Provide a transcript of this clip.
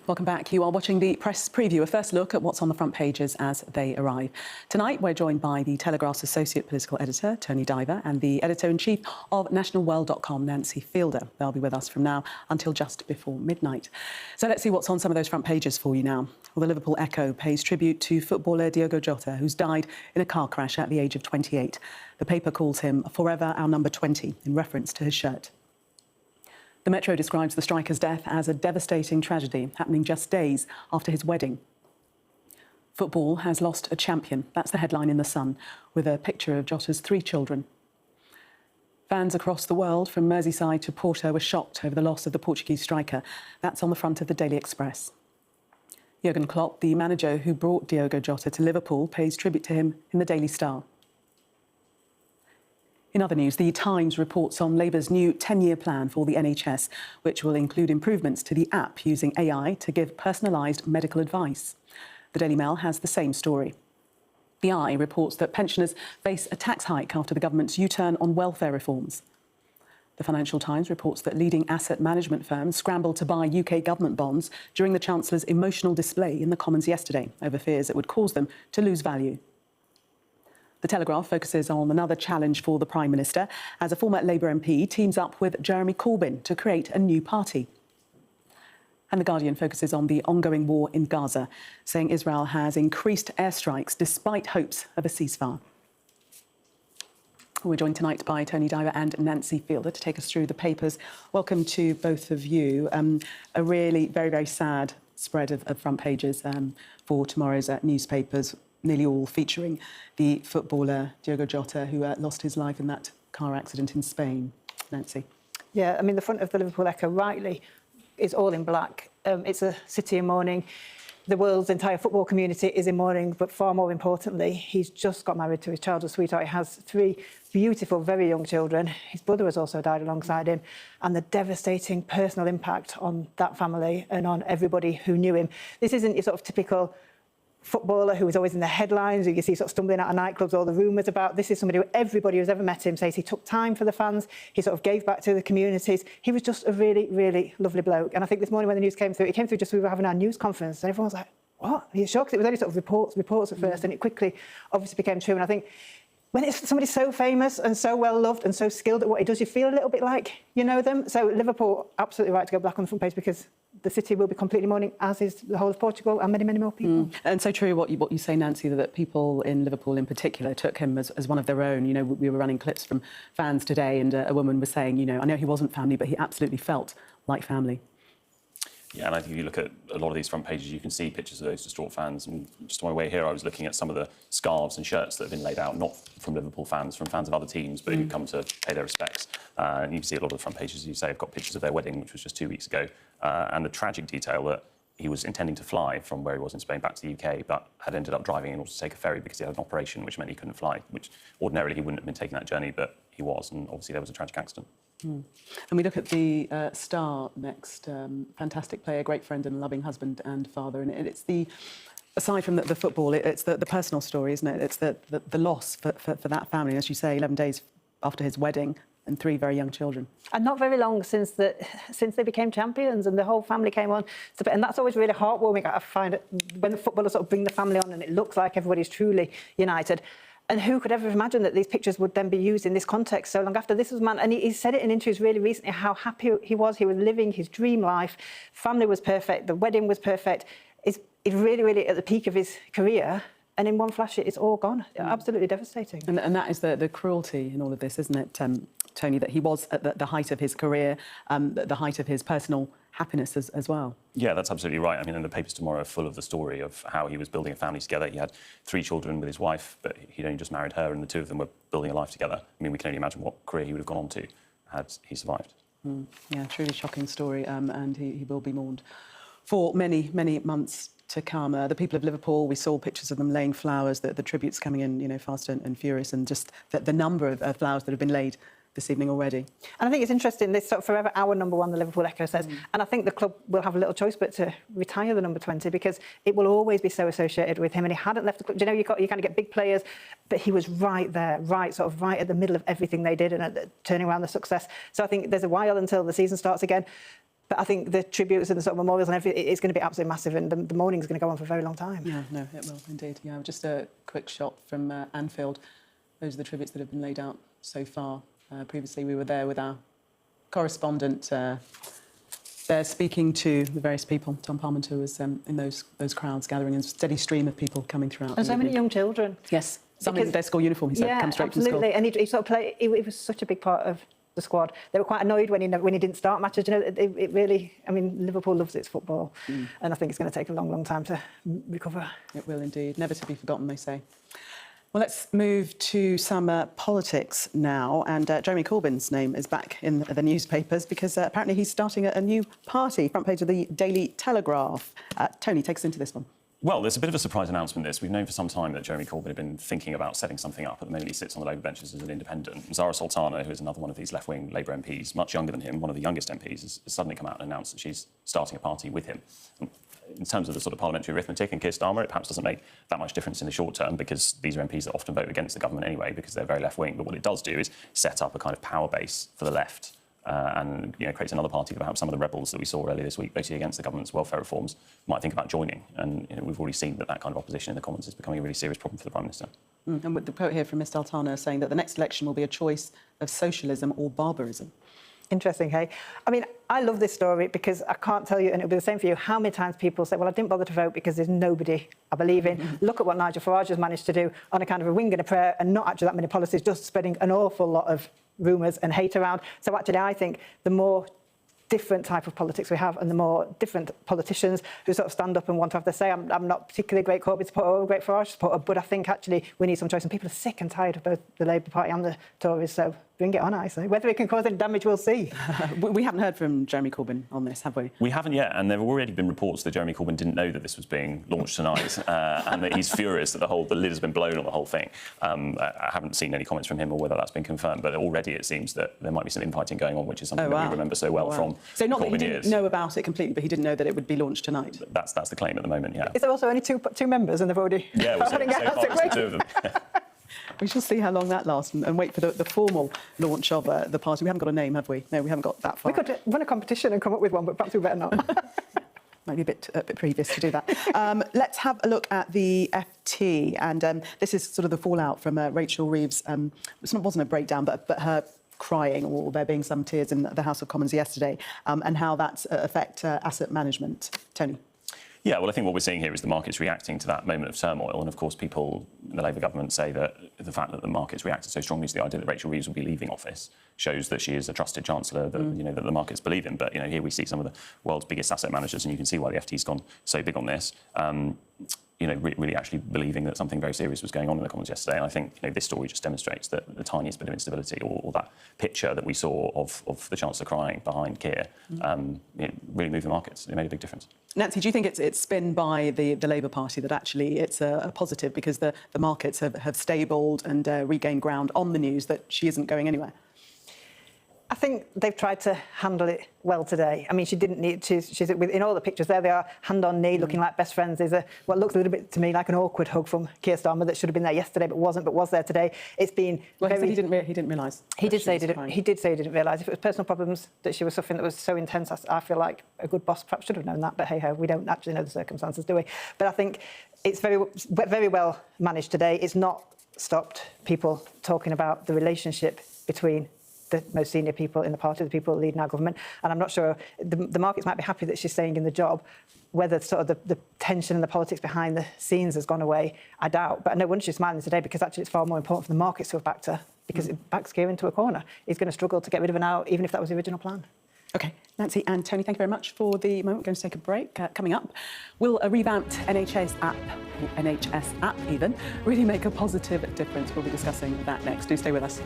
Welcome back. You are watching the press preview, a first look at what's on the front pages as they arrive. Tonight, we're joined by the Telegraph's Associate Political Editor, Tony Diver, and the Editor-in-Chief of nationalworld.com, Nancy Fielder. They'll be with us from now until just before midnight. So let's see what's on some of those front pages for you now. Well, the Liverpool Echo pays tribute to footballer Diogo Jota, who's died in a car crash at the age of 28. The paper calls him forever our number 20, in reference to his shirt. The Metro describes the striker's death as a devastating tragedy, happening just days after his wedding. Football has lost a champion. That's the headline in The Sun, with a picture of Jota's 3 children. Fans across the world, from Merseyside to Porto, were shocked over the loss of the Portuguese striker. That's on the front of the Daily Express. Jurgen Klopp, the manager who brought Diogo Jota to Liverpool, pays tribute to him in the Daily Star. In other news, the Times reports on Labour's new 10-year plan for the NHS, which will include improvements to the app using AI to give personalised medical advice. The Daily Mail has the same story. The Eye reports that pensioners face a tax hike after the government's U-turn on welfare reforms. The Financial Times reports that leading asset management firms scrambled to buy UK government bonds during the Chancellor's emotional display in the Commons yesterday over fears it would cause them to lose value. The Telegraph focuses on another challenge for the Prime Minister as a former Labour MP teams up with Jeremy Corbyn to create a new party. And The Guardian focuses on the ongoing war in Gaza, saying Israel has increased airstrikes despite hopes of a ceasefire. We're joined tonight by Tony Diver and Nancy Fielder to take us through the papers. Welcome to both of you. A really very, very sad spread of front pages for tomorrow's newspapers, nearly all featuring the footballer Diogo Jota, who lost his life in that car accident in Spain. Nancy. Yeah, I mean, the front of the Liverpool Echo, rightly, is all in black. It's a city in mourning. The world's entire football community is in mourning, but far more importantly, he's just got married to his childhood sweetheart. He has 3 beautiful, very young children. His brother has also died alongside him, and the devastating personal impact on that family and on everybody who knew him. This isn't your sort of typical footballer who was always in the headlines, who you see sort of stumbling out of nightclubs, all the rumours about. This is somebody who everybody who's ever met him says he took time for the fans, he sort of gave back to the communities. He was just a really, really lovely bloke. And I think this morning when the news came through, it came through just as we were having our news conference, and everyone was like, what? Are you shocked? It was only sort of reports at first, and it quickly obviously became true. And I think when it's somebody so famous and so well loved and so skilled at what he does, you feel a little bit like you know them. So Liverpool, absolutely right to go black on the front page, because the city will be completely mourning, as is the whole of Portugal and many, many more people. And so true what you say, Nancy, that people in Liverpool in particular took him as one of their own. You know, we were running clips from fans today, and a woman was saying, you know, I know he wasn't family, but he absolutely felt like family. Yeah, and I think if you look at a lot of these front pages, you can see pictures of those distraught fans. And just on my way here, I was looking at some of the scarves and shirts that have been laid out, not from Liverpool fans, from fans of other teams, but who come to pay their respects. And you can see a lot of the front pages, as you say, have got pictures of their wedding, which was just 2 weeks ago, and the tragic detail that he was intending to fly from where he was in Spain back to the UK, but had ended up driving in order to take a ferry because he had an operation, which meant he couldn't fly, which ordinarily he wouldn't have been taking that journey, but he was, and obviously there was a tragic accident. And we look at the Star next. Fantastic player, great friend and loving husband and father. And it's the, aside from the football, it's the personal story, isn't it? It's the loss for that family, as you say, 11 days after his wedding and 3 very young children. And not very long since they became champions and the whole family came on. And that's always really heartwarming. I find it when the footballers sort of bring the family on and it looks like everybody's truly united. And who could ever imagine that these pictures would then be used in this context so long after? This was man, and he said it in interviews really recently, how happy he was living his dream life. Family was perfect, the wedding was perfect. He's really, really at the peak of his career, and in one flash it's all gone. Absolutely devastating. And that is the cruelty in all of this, isn't it, Tony, that he was at the height of his career, the height of his personal happiness as well. Yeah, that's absolutely right. I mean, and the papers tomorrow are full of the story of how he was building a family together. He had 3 children with his wife, but he'd only just married her, and the 2 of them were building a life together. I mean, we can only imagine what career he would have gone on to had he survived. Yeah, truly shocking story, and he will be mourned for many, many months to come. The people of Liverpool, we saw pictures of them laying flowers, the tributes coming in, you know, fast and furious, and just the number of flowers that have been laid this evening already. And I think it's interesting, this sort of forever our number 1, the Liverpool Echo says, and I think the club will have a little choice but to retire the number 20, because it will always be so associated with him, and he hadn't left the club. You know, you kind of get big players, but he was right there, right at the middle of everything they did and turning around the success. So I think there's a while until the season starts again. But I think the tributes and the sort of memorials and everything, it's going to be absolutely massive, and the mourning is going to go on for a very long time. Yeah, no, it will indeed. Yeah, just a quick shot from Anfield. Those are the tributes that have been laid out so far. Previously, we were there with our correspondent there speaking to the various people. Tom Parmenter was in those crowds gathering, and a steady stream of people coming throughout. And so many young children. Yes, some in their school uniform, he said, come straight from school. Absolutely, and he sort of played, he was such a big part of the squad. They were quite annoyed when he didn't start matches. You know, it really, I mean, Liverpool loves its football, and I think it's going to take a long, long time to recover. It will indeed, never to be forgotten, they say. Well, let's move to some politics now, and Jeremy Corbyn's name is back in the newspapers because apparently he's starting a new party, front page of the Daily Telegraph. Tony, take us into this one. Well, there's a bit of a surprise announcement, this. We've known for some time that Jeremy Corbyn had been thinking about setting something up. At the moment, he sits on the Labour benches as an independent. Zara Sultana, who is another one of these left-wing Labour MPs, much younger than him, one of the youngest MPs, has suddenly come out and announced that she's starting a party with him. In terms of the sort of parliamentary arithmetic and Keir Starmer, it perhaps doesn't make that much difference in the short term because these are MPs that often vote against the government anyway because they're very left-wing. But what it does do is set up a kind of power base for the left. And creates another party that perhaps some of the rebels that we saw earlier this week voting against the government's welfare reforms might think about joining. And we've already seen that kind of opposition in the Commons is becoming a really serious problem for the Prime Minister. And with the quote here from Ms Sultana saying that the next election will be a choice of socialism or barbarism. Interesting, hey? I mean, I love this story because I can't tell you, and it'll be the same for you, how many times people say, well, I didn't bother to vote because there's nobody I believe in. Look at what Nigel Farage has managed to do on a kind of a wing and a prayer and not actually that many policies, just spreading an awful lot of rumours and hate around. So actually, I think the more different type of politics we have and the more different politicians who sort of stand up and want to have their say. I'm not particularly a great Corbyn supporter or a great Farage supporter, but I think actually we need some choice. And people are sick and tired of both the Labour Party and the Tories, so bring it on, I say. Whether it can cause any damage, we'll see. We haven't heard from Jeremy Corbyn on this, have we? We haven't yet, and there have already been reports that Jeremy Corbyn didn't know that this was being launched tonight, and that he's furious that the lid has been blown on the whole thing. I haven't seen any comments from him or whether that's been confirmed, but already it seems that there might be some infighting going on, which is something that we remember so well from So not Corbyn that he didn't know about it completely, but he didn't know that it would be launched tonight. That's the claim at the moment, yeah. Is there also only two members and they've already... Yeah, so far it's the two of them. We shall see how long that lasts and wait for the formal launch of the party. We haven't got a name, have we? No, we haven't got that far. We could run a competition and come up with one, but perhaps we better not. Might be a bit previous to do that. Let's have a look at the FT, and this is sort of the fallout from Rachel Reeves. It wasn't a breakdown, but her crying, or there being some tears in the House of Commons yesterday, and how that affect asset management. Tony? Yeah, well, I think what we're seeing here is the market's reacting to that moment of turmoil. And, of course, people in the Labour government say that the fact that the market's reacted so strongly to the idea that Rachel Reeves will be leaving office shows that she is a trusted chancellor that, that the markets believe in. But, here we see some of the world's biggest asset managers, and you can see why the FT's gone so big on this. Really actually believing that something very serious was going on in the Commons yesterday. And I think this story just demonstrates that the tiniest bit of instability or that picture that we saw of the Chancellor crying behind Keir really moved the markets. It made a big difference. Nancy, do you think it's spin by the Labour Party that actually it's a positive because the markets have stabled and regained ground on the news that she isn't going anywhere? I think they've tried to handle it well today. I mean, she didn't need to. She's in all the pictures. There they are, hand on knee, looking like best friends. There's what looks a little bit to me like an awkward hug from Keir Starmer that should have been there yesterday, but wasn't, but was there today. It's been. Well, he didn't realise. He did say he didn't realise. If it was personal problems that she was suffering that was so intense, I feel like a good boss perhaps should have known that. But hey ho, we don't actually know the circumstances, do we? But I think it's very well managed today. It's not stopped people talking about the relationship between the most senior people in the party, the people leading our government. And I'm not sure, the markets might be happy that she's staying in the job. Whether sort of the tension and the politics behind the scenes has gone away, I doubt. But no wonder she's smiling today, because actually it's far more important for the markets to have backed her, because it backs Keir into a corner. He's going to struggle to get rid of her now, even if that was the original plan. OK, Nancy and Tony, thank you very much for the moment. We're going to take a break. Coming up, will a revamped NHS app even, really make a positive difference? We'll be discussing that next. Do stay with us.